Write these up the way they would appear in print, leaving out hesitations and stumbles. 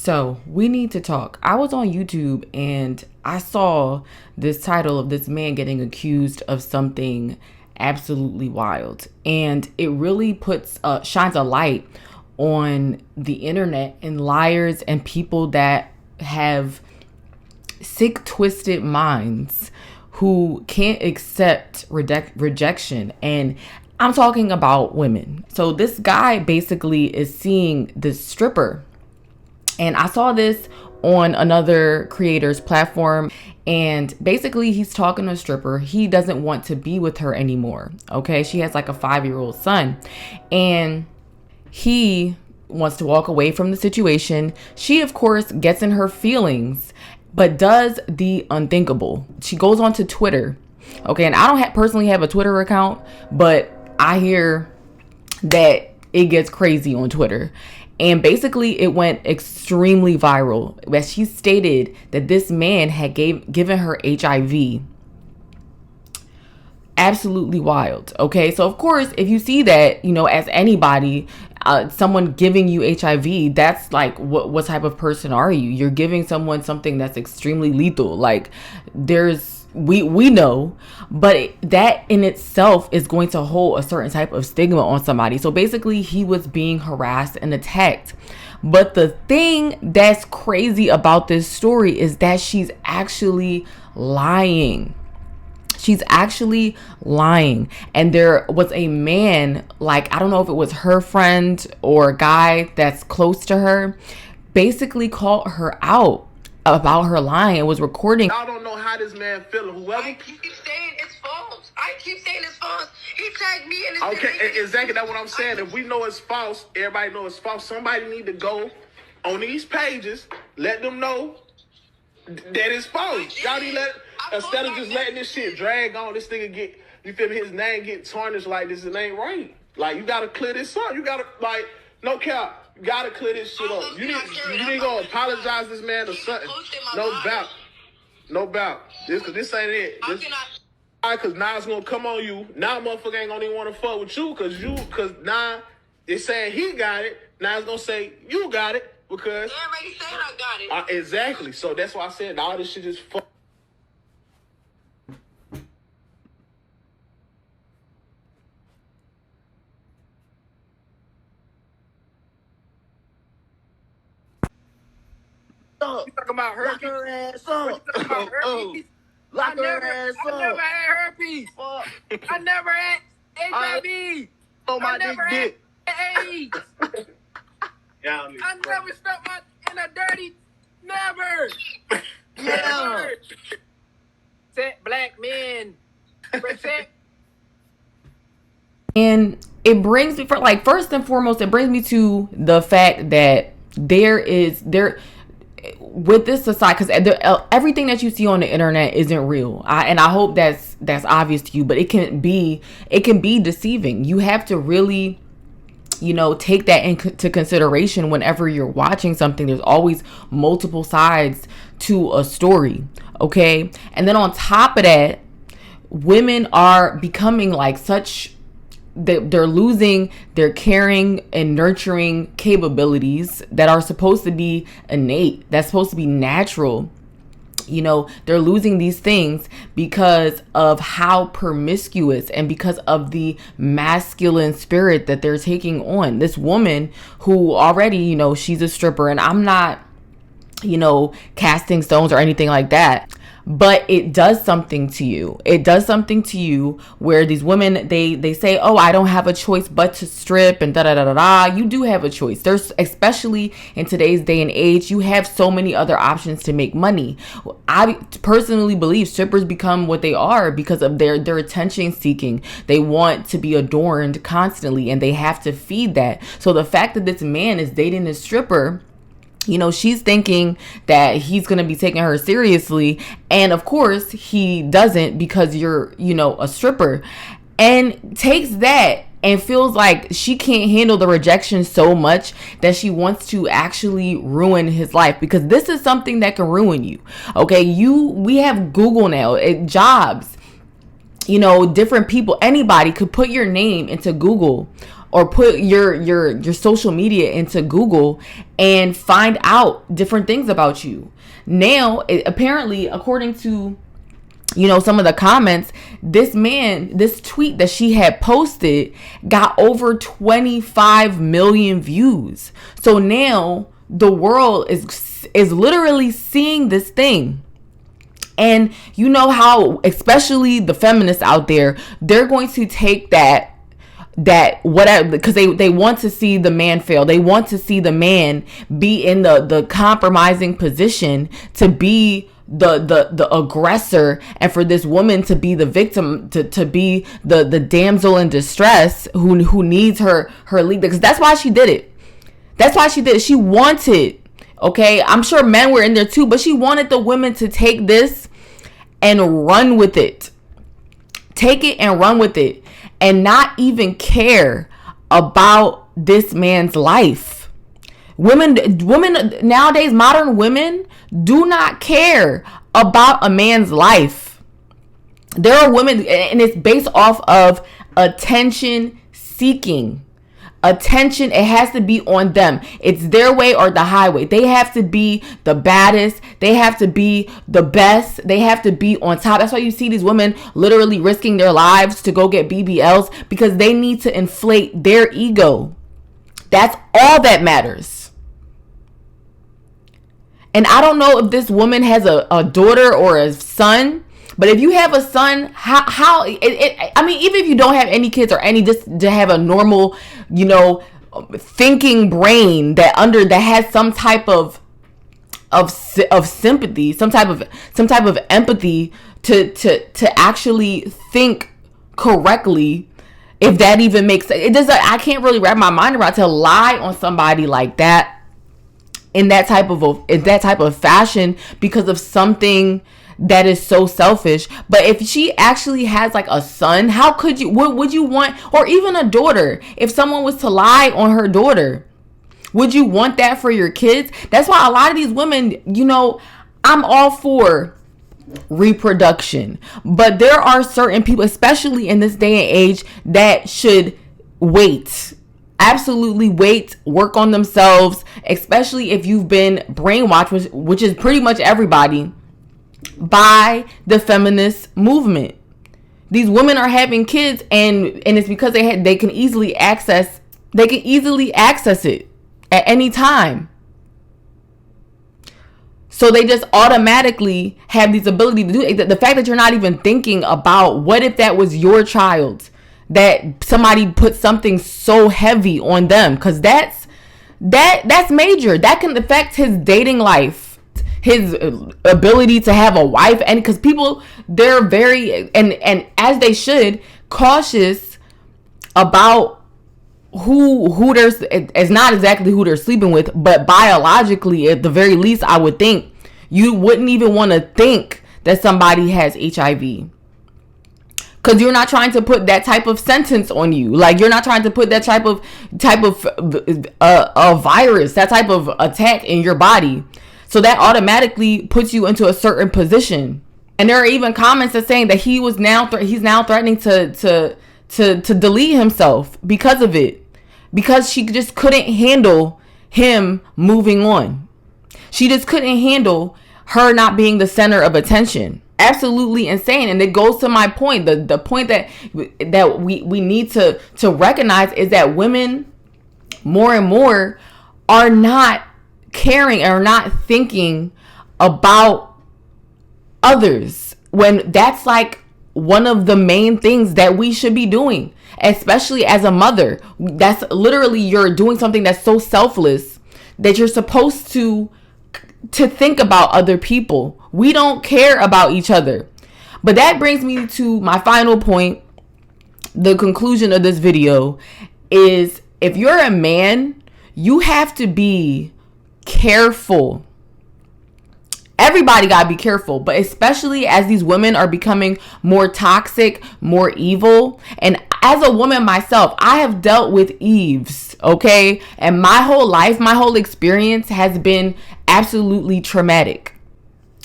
So we need to talk. I was on YouTube and I saw this title of this man getting accused of something absolutely wild. And it really shines a light on the internet and liars and people that have sick, twisted minds who can't accept rejection. And I'm talking about women. So this guy basically is seeing this stripper. And I saw this on another creator's platform. And basically he's talking to a stripper. He doesn't want to be with her anymore. Okay. She has like a 5-year-old son. And he wants to walk away from the situation. She, of course, gets in her feelings, but does the unthinkable. She goes onto Twitter. Okay. And I don't personally have a Twitter account, but I hear that it gets crazy on Twitter. And basically it went extremely viral as she stated that this man had given her HIV. Absolutely wild. Okay. So of course, if you see that, as anybody, someone giving you HIV, that's like, what type of person are you? You're giving someone something that's extremely lethal. Like we know, but that in itself is going to hold a certain type of stigma on somebody. So basically he was being harassed and attacked. But the thing that's crazy about this story is that she's actually lying. She's actually lying. And there was a man, like, I don't know if it was her friend or a guy that's close to her, basically called her out about her lying and was recording. Y'all don't know how this man feeling. Whoever. I keep saying it's false. He tagged me in his Okay, exactly. That's what I'm saying. If we know it's false, everybody know it's false. Somebody need to go on these pages, let them know that it's false. Y'all need instead of just letting this shit drag on, this nigga get, you feel me, his name get tarnished like this, it ain't right. Like, you gotta clear this up. You gotta, like, no cap. You gotta clear this shit up. You need to apologize to this man or something. No doubt. This ain't it. Cause now it's gonna come on you. Now motherfucker ain't gonna even wanna fuck with you cause now it's saying he got it. Now it's gonna say you got it because everybody said I got it. Exactly. So that's why I said all this shit is fuck. You talking about herpes? Lock her ass up. You talking about herpes? Lock her ass up. I never had herpes. I never had HIV. Oh, my dick. AIDS. I never stuck my in a dirty. Never. Yeah. Protect black men. Protect. And it brings me first and foremost, it brings me to the fact that there with this society, because everything that you see on the internet isn't real, and I hope that's obvious to you, but it can be deceiving. You have to really take that into consideration whenever you're watching something. There's always multiple sides to a story. Okay. And then on top of that, women are becoming like such, they're losing their caring and nurturing capabilities that are supposed to be innate, that's supposed to be natural. They're losing these things because of how promiscuous and because of the masculine spirit that they're taking on. This woman who already, she's a stripper, and I'm not, casting stones or anything like that. But it does something to you. It does something to you where these women, they say, oh, I don't have a choice but to strip and da-da-da-da-da. You do have a choice. There's, especially in today's day and age, you have so many other options to make money. I personally believe strippers become what they are because of their attention seeking. They want to be adorned constantly and they have to feed that. So the fact that this man is dating this stripper, she's thinking that he's going to be taking her seriously. And of course he doesn't, because you're, a stripper, and takes that and feels like she can't handle the rejection so much that she wants to actually ruin his life, because this is something that can ruin you. Okay. We have Google now, jobs, different people, anybody could put your name into Google or put your social media into Google and find out different things about you. Now, apparently, according to some of the comments, this tweet that she had posted got over 25 million views. So now the world is literally seeing this thing. And you know how, especially the feminists out there, they're going to take that whatever, because they want to see the man fail. They want to see the man be in the compromising position to be the aggressor, and for this woman to be the victim, to be the damsel in distress who needs her lead. Because that's why she did it. She wanted, okay, I'm sure men were in there too, but she wanted the women to take this and run with it. Take it and run with it, and not even care about this man's life. Women nowadays, modern women do not care about a man's life. There are women, and it's based off of attention seeking. Attention, it has to be on them. It's their way or the highway. They have to be the baddest. They have to be the best. They have to be on top. That's why you see these women literally risking their lives to go get BBLs, because they need to inflate their ego. That's all that matters. And I don't know if this woman has a daughter or a son, but if you have a son, I mean, even if you don't have any kids or just to have a normal, thinking brain that has some type of sympathy, some type of empathy to actually think correctly, if that even makes sense. It does. I can't really wrap my mind around to lie on somebody like that in that type of fashion because of something that is so selfish. But if she actually has like a son, how could you, what would you want? Or even a daughter, if someone was to lie on her daughter, would you want that for your kids? That's why a lot of these women, I'm all for reproduction, but there are certain people, especially in this day and age, that should wait. Absolutely wait, work on themselves, especially if you've been brainwashed, which is pretty much everybody, by the feminist movement. These women are having kids, and it's because they can easily access it at any time. So they just automatically have this ability to do it. The fact that you're not even thinking about, what if that was your child, that somebody put something so heavy on them, because that's major. That can affect his dating life, his ability to have a wife, and because people, they're very, and as they should, cautious about who they're, it's not exactly who they're sleeping with, but biologically, at the very least, I would think you wouldn't even want to think that somebody has HIV. Because you're not trying to put that type of sentence on you. Like, you're not trying to put that type of a virus, that type of attack in your body. So that automatically puts you into a certain position. And there are even comments that saying that he's now threatening to delete himself because of it. Because she just couldn't handle him moving on. She just couldn't handle her not being the center of attention. Absolutely insane. And it goes to my point. The point that we need to recognize is that women more and more are not caring, or not thinking about others, when that's like one of the main things that we should be doing, especially as a mother. That's literally, you're doing something that's so selfless that you're supposed to think about other people. We don't care about each other. But that brings me to my final point. The conclusion of this video is, if you're a man, you have to be careful. Everybody gotta be careful, but especially as these women are becoming more toxic, more evil. And as a woman myself, I have dealt with Eves, okay? And my whole life, my whole experience has been absolutely traumatic.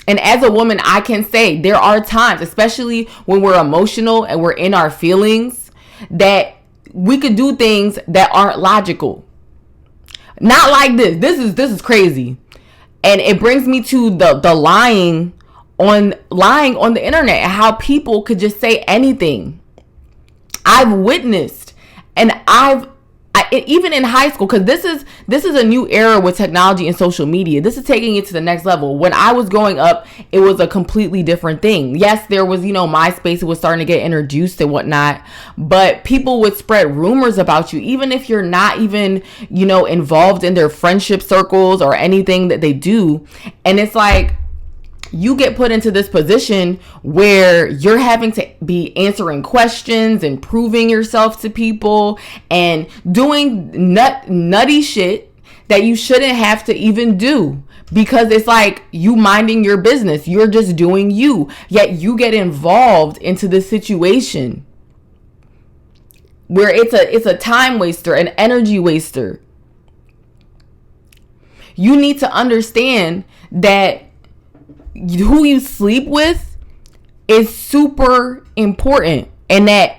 And as a woman, I can say there are times, especially when we're emotional and we're in our feelings, that we could do things that aren't logical. Not like this. This is crazy. And it brings me to the lying on the internet and how people could just say anything. I've witnessed, and even in high school, because this is a new era with technology and social media. This is taking it to the next level. When I was growing up, it was a completely different thing. Yes, there was, MySpace was starting to get introduced and whatnot, but people would spread rumors about you, even if you're not even, involved in their friendship circles or anything that they do. And it's like, you get put into this position where you're having to be answering questions and proving yourself to people and doing nutty shit that you shouldn't have to even do, because it's like you minding your business. You're just doing you, yet you get involved into this situation where it's a time waster, an energy waster. You need to understand that who you sleep with is super important, and that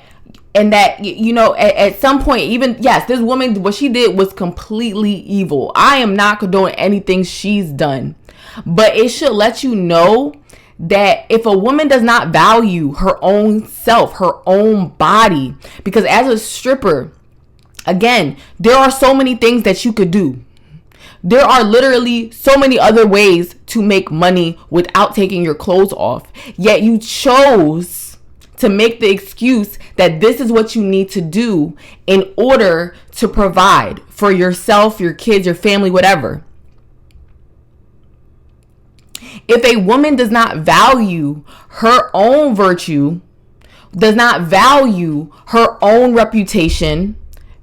at some point, even, yes, this woman, what she did was completely evil. I am not condoning anything she's done, but it should let you know that if a woman does not value her own self, her own body, because as a stripper, again, there are so many things that you could do. There are literally so many other ways to make money without taking your clothes off. Yet you chose to make the excuse that this is what you need to do in order to provide for yourself, your kids, your family, whatever. If a woman does not value her own virtue, does not value her own reputation,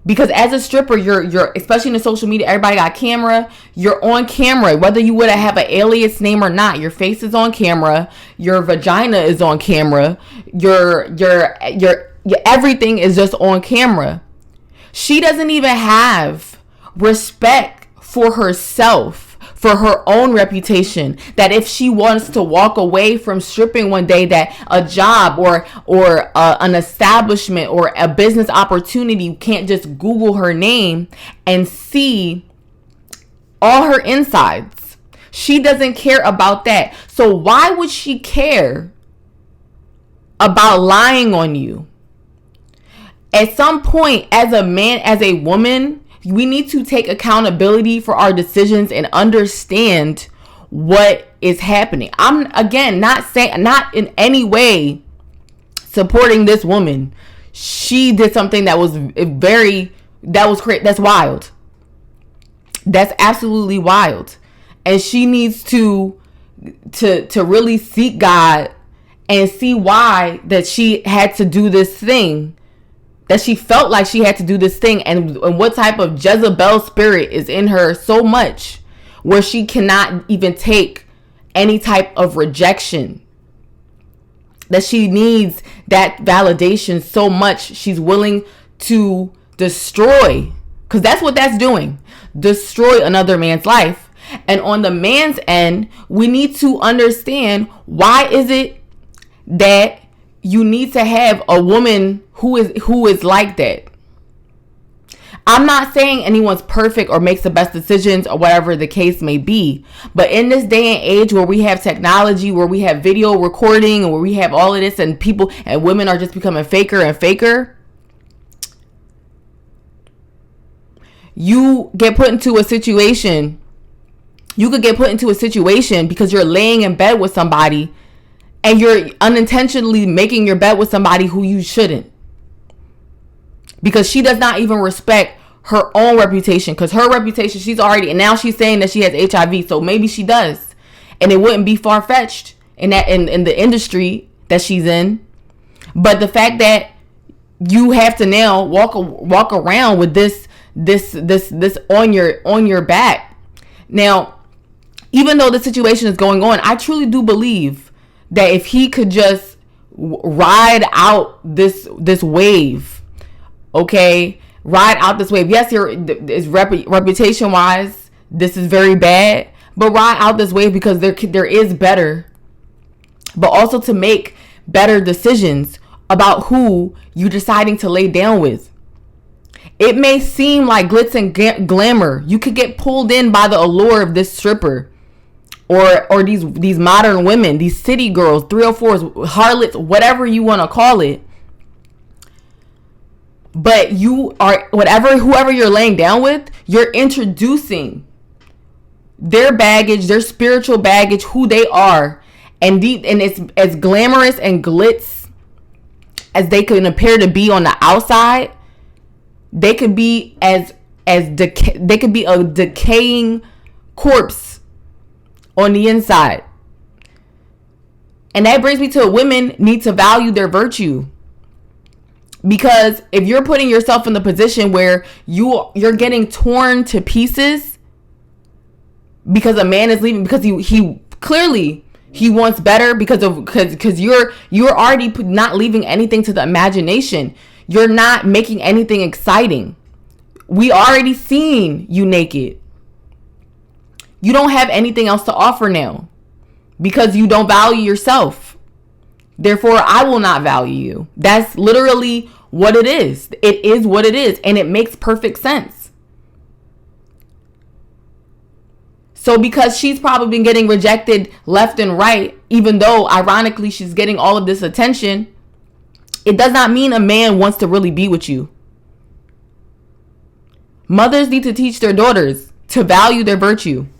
because as a stripper, you're especially in the social media, everybody got camera. You're on camera, whether you would have an alias name or not. Your face is on camera. Your vagina is on camera. Your everything is just on camera. She doesn't even have respect for herself, for her own reputation, that if she wants to walk away from stripping one day, that a job or an establishment or a business opportunity, you can't just Google her name and see all her insides. She doesn't care about that. So why would she care about lying on you? At some point, as a man, as a woman, we need to take accountability for our decisions and understand what is happening. I'm, again, not in any way supporting this woman. She did something that was that's wild. That's absolutely wild. And she needs to really seek God and see why that she had to do this thing. That she felt like she had to do this thing, and what type of Jezebel spirit is in her so much where she cannot even take any type of rejection, that she needs that validation so much she's willing to destroy, because that's what that's doing, destroy another man's life. And on the man's end, we need to understand, why is it that you need to have a woman who is like that? I'm not saying anyone's perfect or makes the best decisions or whatever the case may be, but in this day and age where we have technology, where we have video recording, and where we have all of this, and people and women are just becoming faker and faker, you get put into a situation. You could get put into a situation because you're laying in bed with somebody and you're unintentionally making your bed with somebody who you shouldn't, because she does not even respect her own reputation. Because her reputation, she's already, and now she's saying that she has HIV, so maybe she does, and it wouldn't be far-fetched in the industry that she's in. But the fact that you have to now walk around with this on your back. Now, even though the situation is going on, I truly do believe that if he could just ride out this wave, okay, ride out this wave. Yes, is reputation wise, this is very bad, but ride out this wave, because there is better, but also to make better decisions about who you're deciding to lay down with. It may seem like glitz and glamour. You could get pulled in by the allure of this stripper, or these modern women, these city girls, 304s, harlots, whatever you want to call it. But you are, whoever you're laying down with, you're introducing their baggage, their spiritual baggage, who they are, and it's as glamorous and glitz as they can appear to be on the outside. They could be they could be a decaying corpse on the inside. And that brings me to women need to value their virtue. Because if you're putting yourself in the position where you're getting torn to pieces because a man is leaving, because he clearly he wants better, because you're already not leaving anything to the imagination. You're not making anything exciting. We already seen you naked. You don't have anything else to offer now because you don't value yourself. Therefore, I will not value you. That's literally what it is. It is what it is, and it makes perfect sense. So because she's probably been getting rejected left and right, even though ironically she's getting all of this attention, it does not mean a man wants to really be with you. Mothers need to teach their daughters to value their virtue.